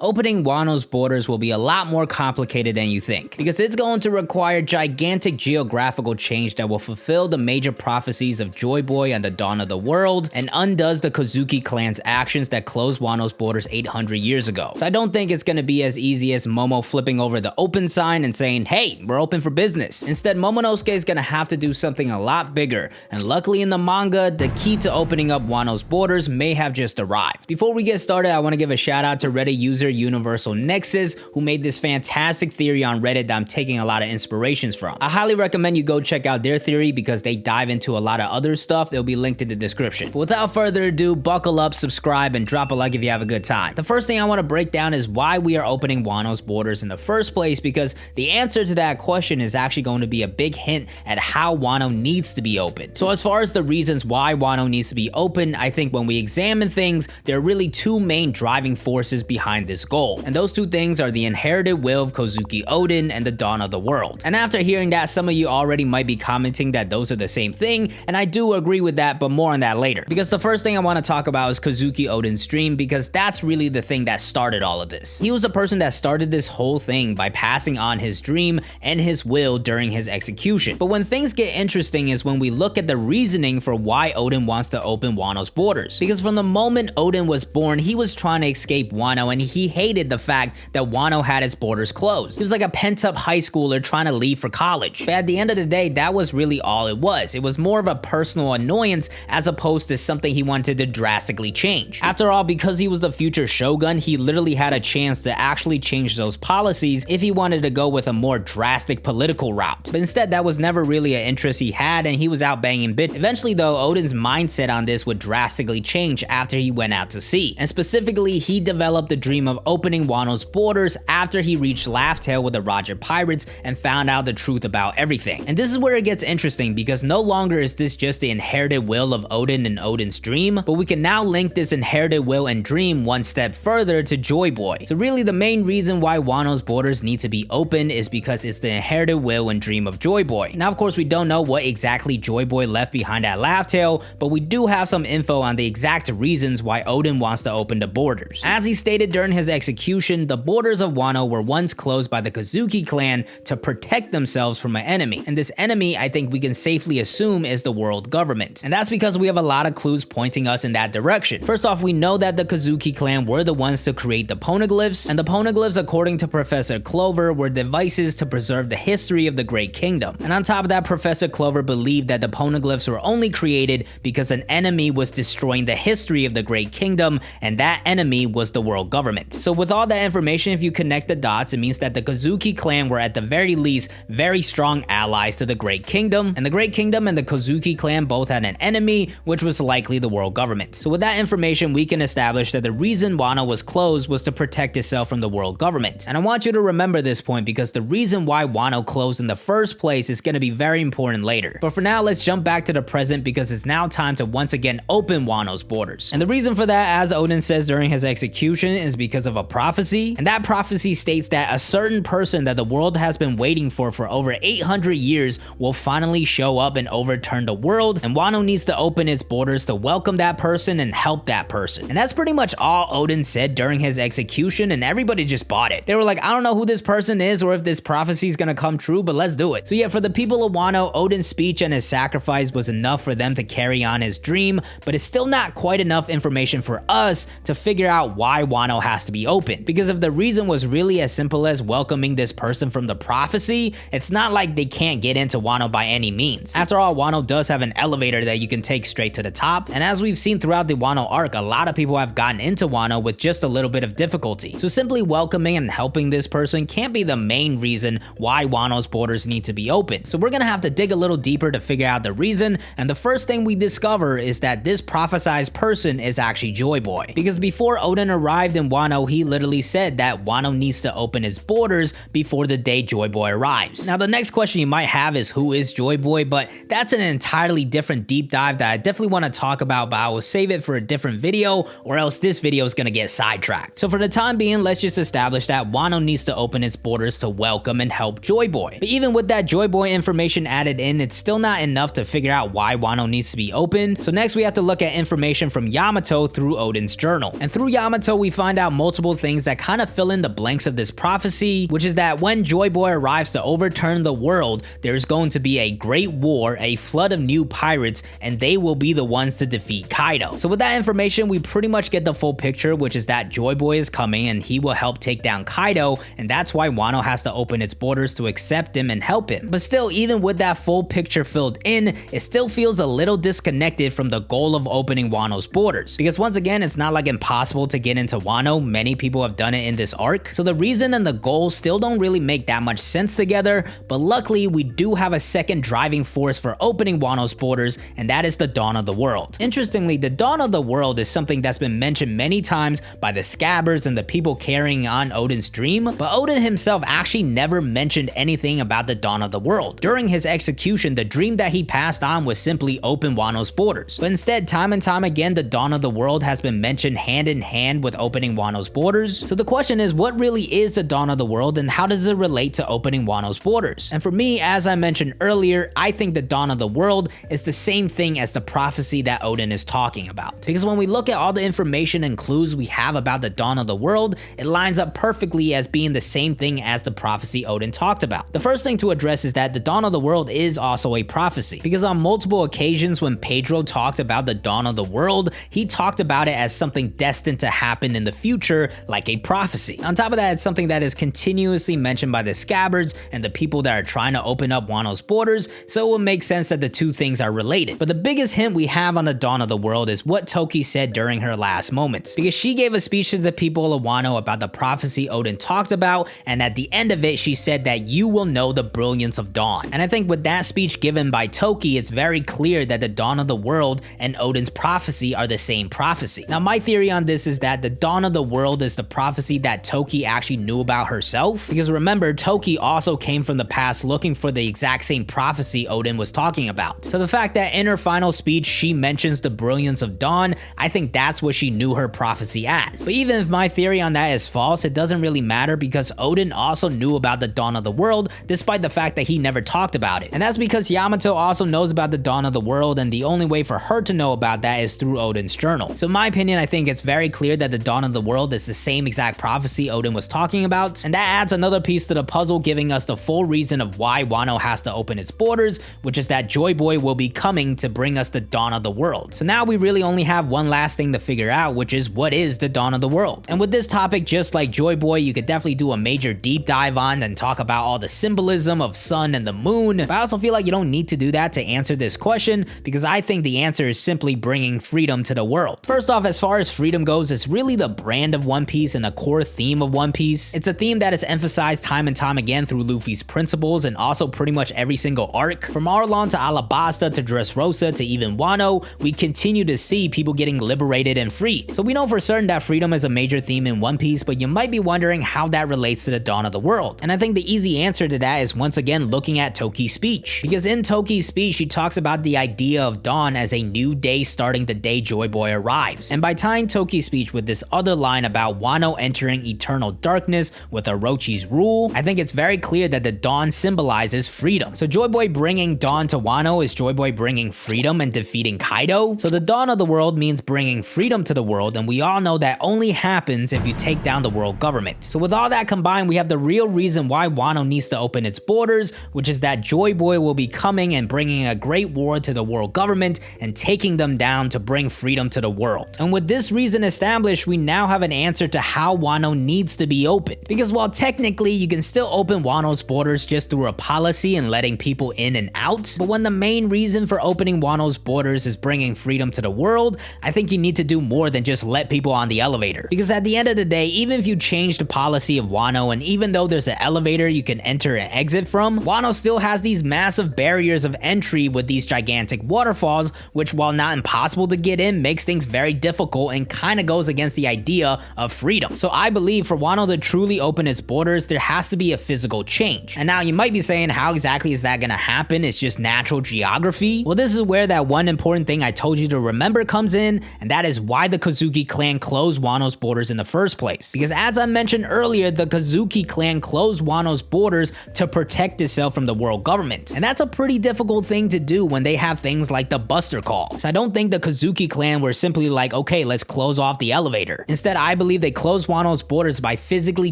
Opening Wano's borders will be a lot more complicated than you think, because it's going to require gigantic geographical change that will fulfill the major prophecies of Joy Boy and the dawn of the world, and undoes the Kozuki clan's actions that closed Wano's borders 800 years ago. So I don't think it's gonna be as easy as Momo flipping over the open sign and saying, hey, we're open for business. Instead, Momonosuke is gonna have to do something a lot bigger, and luckily in the manga, the key to opening up Wano's borders may have just arrived. Before we get started, I want to give a shout out to Reddit user Universal Nexus, who made this fantastic theory on Reddit that I'm taking a lot of inspirations from. I highly recommend you go check out their theory because they dive into a lot of other stuff. They'll be linked in the description. But without further ado, buckle up, subscribe, and drop a like if you have a good time. The first thing I want to break down is why we are opening Wano's borders in the first place, because the answer to that question is actually going to be a big hint at how Wano needs to be open. So as far as the reasons why Wano needs to be open, I think when we examine things, there are really two main driving forces behind this goal. And those two things are the inherited will of Kozuki Oden and the dawn of the world. And after hearing that, some of you already might be commenting that those are the same thing, and I do agree with that, but more on that later. Because the first thing I want to talk about is Kozuki Oden's dream, because that's really the thing that started all of this. He was the person that started this whole thing by passing on his dream and his will during his execution. But when things get interesting is when we look at the reasoning for why Oden wants to open Wano's borders. Because from the moment Oden was born, he was trying to escape Wano, and he hated the fact that Wano had its borders closed. He was like a pent-up high schooler trying to leave for college. But at the end of the day, that was really all it was. It was more of a personal annoyance as opposed to something he wanted to drastically change. After all, because he was the future shogun, he literally had a chance to actually change those policies if he wanted to go with a more drastic political route. But instead, that was never really an interest he had, and he was out banging bit. Eventually though, Oden's mindset on this would drastically change after he went out to sea. And specifically, he developed the dream of opening Wano's borders after he reached Laugh Tale with the Roger Pirates and found out the truth about everything. And this is where it gets interesting, because no longer is this just the inherited will of Oden and Oden's dream, but we can now link this inherited will and dream one step further to Joy Boy. So really the main reason why Wano's borders need to be open is because it's the inherited will and dream of Joy Boy. Now of course we don't know what exactly Joy Boy left behind at Laugh Tale, but we do have some info on the exact reasons why Oden wants to open the borders. As he stated during his execution, the borders of Wano were once closed by the Kozuki clan to protect themselves from an enemy, and this enemy I think we can safely assume is the world government. And that's because we have a lot of clues pointing us in that direction. First off, we know that the Kozuki clan were the ones to create the poneglyphs, and the poneglyphs, according to Professor Clover, were devices to preserve the history of the Great Kingdom. And on top of that, Professor Clover believed that the poneglyphs were only created because an enemy was destroying the history of the Great Kingdom, and that enemy was the world government. So with all that information, if you connect the dots, it means that the Kozuki clan were at the very least very strong allies to the Great Kingdom, and the Great Kingdom and the Kozuki clan both had an enemy, which was likely the world government. So with that information, we can establish that the reason Wano was closed was to protect itself from the world government. And I want you to remember this point, because the reason why Wano closed in the first place is going to be very important later. But for now, let's jump back to the present, because it's now time to once again open Wano's borders. And the reason for that, as Oden says during his execution, is because of a prophecy. And that prophecy states that a certain person that the world has been waiting for over 800 years will finally show up and overturn the world, and Wano needs to open its borders to welcome that person and help that person. And that's pretty much all Oden said during his execution, and everybody just bought it. They were like, I don't know who this person is or if this prophecy is gonna come true, but let's do it. So yeah, for the people of Wano, Oden's speech and his sacrifice was enough for them to carry on his dream, but it's still not quite enough information for us to figure out why Wano has to be open. Because if the reason was really as simple as welcoming this person from the prophecy, it's not like they can't get into Wano by any means. After all, Wano does have an elevator that you can take straight to the top, and as we've seen throughout the Wano arc, a lot of people have gotten into Wano with just a little bit of difficulty. So simply welcoming and helping this person can't be the main reason why Wano's borders need to be open. So we're gonna have to dig a little deeper to figure out the reason, and the first thing we discover is that this prophesized person is actually Joy Boy. Because before Oden arrived in Wano, he literally said that Wano needs to open its borders before the day Joy Boy arrives. Now the next question you might have is, who is Joy Boy? But that's an entirely different deep dive that I definitely want to talk about, but I will save it for a different video, or else this video is gonna get sidetracked. So for the time being, let's just establish that Wano needs to open its borders to welcome and help Joy Boy. But even with that Joy Boy information added in, it's still not enough to figure out why Wano needs to be open. So next we have to look at information from Yamato through Oden's journal. And through Yamato we find out multiple multiple things that kind of fill in the blanks of this prophecy, which is that when Joy Boy arrives to overturn the world, there's going to be a great war, a flood of new pirates, and they will be the ones to defeat Kaido. So with that information, we pretty much get the full picture, which is that Joy Boy is coming and he will help take down Kaido, and that's why Wano has to open its borders to accept him and help him. But still, even with that full picture filled in, it still feels a little disconnected from the goal of opening Wano's borders. Because once again, it's not like impossible to get into Wano, many people have done it in this arc. So the reason and the goal still don't really make that much sense together, but luckily we do have a second driving force for opening Wano's borders, and that is the dawn of the world. Interestingly, the dawn of the world is something that's been mentioned many times by the Scabbers and the people carrying on Oden's dream, but Oden himself actually never mentioned anything about the dawn of the world. During his execution, the dream that he passed on was simply open Wano's borders. But instead, time and time again, the dawn of the world has been mentioned hand in hand with opening Wano's borders. So the question is, what really is the dawn of the world and how does it relate to opening Wano's borders? And for me, as I mentioned earlier, I think the dawn of the world is the same thing as the prophecy that Oden is talking about. Because when we look at all the information and clues we have about the dawn of the world, it lines up perfectly as being the same thing as the prophecy Oden talked about. The first thing to address is that the dawn of the world is also a prophecy, because on multiple occasions when Pedro talked about the dawn of the world, he talked about it as something destined to happen in the future, like a prophecy. On top of that, it's something that is continuously mentioned by the Scabbards and the people that are trying to open up Wano's borders, so it will make sense that the two things are related. But the biggest hint we have on the dawn of the world is what Toki said during her last moments, because she gave a speech to the people of Wano about the prophecy Oden talked about, and at the end of it, she said that you will know the brilliance of dawn. And I think with that speech given by Toki, it's very clear that the dawn of the world and Oden's prophecy are the same prophecy. Now, my theory on this is that the dawn of the world is the prophecy that Toki actually knew about herself, because remember, Toki also came from the past looking for the exact same prophecy Oden was talking about. So the fact that in her final speech, she mentions the brilliance of dawn, I think that's what she knew her prophecy as. But even if my theory on that is false, it doesn't really matter, because Oden also knew about the dawn of the world, despite the fact that he never talked about it. And that's because Yamato also knows about the dawn of the world, and the only way for her to know about that is through Oden's journal. So in my opinion, I think it's very clear that the dawn of the world is the same exact prophecy Oden was talking about, and that adds another piece to the puzzle, giving us the full reason of why Wano has to open its borders, which is that Joy Boy will be coming to bring us the dawn of the world. So now we really only have one last thing to figure out, which is what is the dawn of the world. And with this topic, just like Joy Boy, you could definitely do a major deep dive on and talk about all the symbolism of sun and the moon, but I also feel like you don't need to do that to answer this question, because I think the answer is simply bringing freedom to the world. First off, as far as freedom goes, it's really the brand of One Piece and the core theme of One Piece. It's a theme that is emphasized time and time again through Luffy's principles and also pretty much every single arc. From Arlong to Alabasta to Dressrosa to even Wano, we continue to see people getting liberated and free. So we know for certain that freedom is a major theme in One Piece, but you might be wondering how that relates to the dawn of the world. And I think the easy answer to that is once again looking at Toki's speech. Because in Toki's speech, she talks about the idea of dawn as a new day starting the day Joy Boy arrives. And by tying Toki's speech with this other line about Wano entering eternal darkness with Orochi's rule, I think it's very clear that the dawn symbolizes freedom. So Joy Boy bringing dawn to Wano is Joy Boy bringing freedom and defeating Kaido. So the dawn of the world means bringing freedom to the world, and we all know that only happens if you take down the world government. So with all that combined, we have the real reason why Wano needs to open its borders, which is that Joy Boy will be coming and bringing a great war to the world government and taking them down to bring freedom to the world. And with this reason established, we now have an answer to how Wano needs to be opened. Because while technically you can still open Wano's borders just through a policy and letting people in and out, but when the main reason for opening Wano's borders is bringing freedom to the world, I think you need to do more than just let people on the elevator. Because at the end of the day, even if you change the policy of Wano, and even though there's an elevator you can enter and exit from, Wano still has these massive barriers of entry with these gigantic waterfalls, which while not impossible to get in, makes things very difficult and kind of goes against the idea of freedom. So I believe for Wano to truly open its borders, there has to be a physical change. And now you might be saying, how exactly is that gonna happen? It's just natural geography. Well, this is where that one important thing I told you to remember comes in, and that is why the Kozuki clan closed Wano's borders in the first place. Because as I mentioned earlier, the Kozuki clan closed Wano's borders to protect itself from the world government. And that's a pretty difficult thing to do when they have things like the Buster Call. So I don't think the Kozuki clan were simply like, okay, let's close off the elevator. Instead, I believe they closed Wano's borders by physically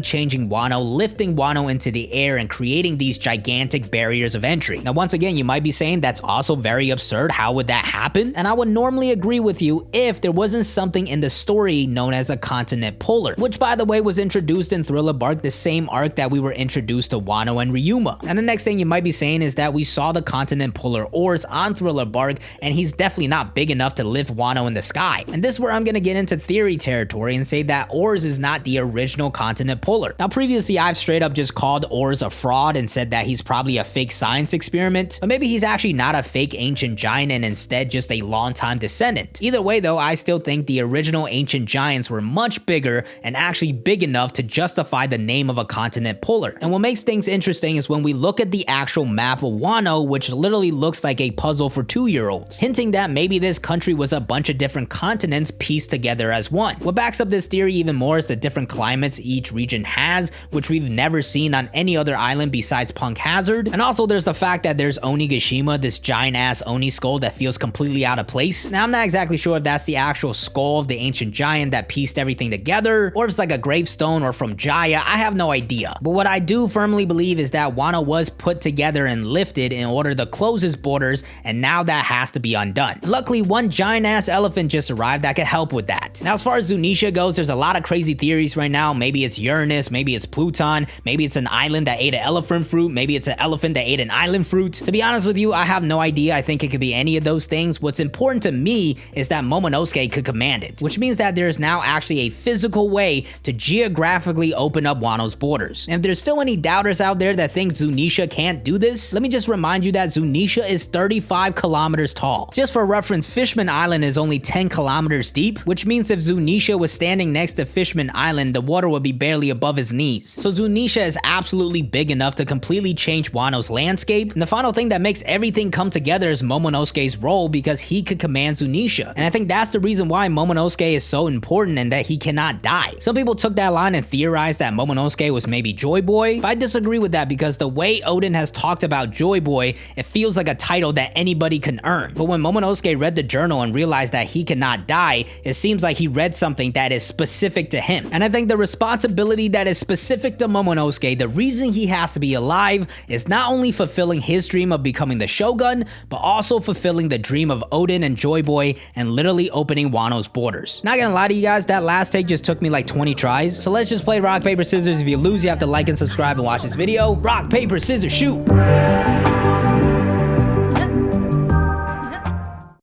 changing Wano, lifting Wano into the air, and creating these gigantic barriers of entry. Now, once again, you might be saying that's also very absurd. How would that happen? And I would normally agree with you if there wasn't something in the story known as a continent puller, which by the way was introduced in Thriller Bark, the same arc that we were introduced to Wano and Ryuma. And the next thing you might be saying is that we saw the continent puller Oars on Thriller Bark, and he's definitely not big enough to lift Wano in the sky. And this is where I'm gonna get into theory territory and say that Oars is not the original continent puller. Now, previously I've straight up just called Oars a fraud and said that he's probably a fake science experiment, but maybe he's actually not a fake ancient giant and instead just a long-time descendant. Either way though, I still think the original ancient giants were much bigger and actually big enough to justify the name of a continent puller. And what makes things interesting is when we look at the actual map of Wano, which literally looks like a puzzle for 2-year-olds, hinting that maybe this country was a bunch of different continents pieced together as one. What backs up this theory even more is the different climates each region has, which we've never seen on any other island besides Punk Hazard. And also there's the fact that there's Onigashima, this giant ass Oni skull that feels completely out of place. Now I'm not exactly sure if that's the actual skull of the ancient giant that pieced everything together, or if it's like a gravestone or from Jaya. I have no idea. But what I do firmly believe is that Wano was put together and lifted in order to close his borders, and now that has to be undone. And luckily, one giant ass elephant just arrived that could help with that. Now, as far as Zunisha goes, there's a lot of crazy theories right now. Maybe it's Uranus, maybe it's Pluton, maybe it's an island that ate an elephant fruit, maybe it's an elephant that ate an island fruit. To be honest with you, I have no idea. I think it could be any of those things. What's important to me is that Momonosuke could command it, which means that there's now actually a physical way to geographically open up Wano's borders. And if there's still any doubters out there that think Zunisha can't do this, let me just remind you that Zunisha is 35 kilometers tall. Just for reference, Fishman Island is only 10 kilometers deep, which means if Zunisha was standing next to Fishman Island, the water would be barely above his knees. So Zunisha is absolutely big enough to completely change Wano's landscape. And the final thing that makes everything come together is Momonosuke's role, because he could command Zunisha. And I think that's the reason why Momonosuke is so important and that he cannot die. Some people took that line and theorized that Momonosuke was maybe Joy Boy, but I disagree with that because the way Oden has talked about Joy Boy, it feels like a title that anybody can earn. But when Momonosuke read the journal and realized that he cannot die, it seems like he read something that is specific to him. And I think the responsibility that is specific to Momonosuke, the reason he has to be alive, is not only fulfilling his dream of becoming the Shogun, but also fulfilling the dream of Oden and Joy Boy and literally opening Wano's borders. Not gonna lie to you guys, that last take just took me like 20 tries. So let's just play rock, paper, scissors. If you lose, you have to like and subscribe and watch this video. Rock, paper, scissors, shoot!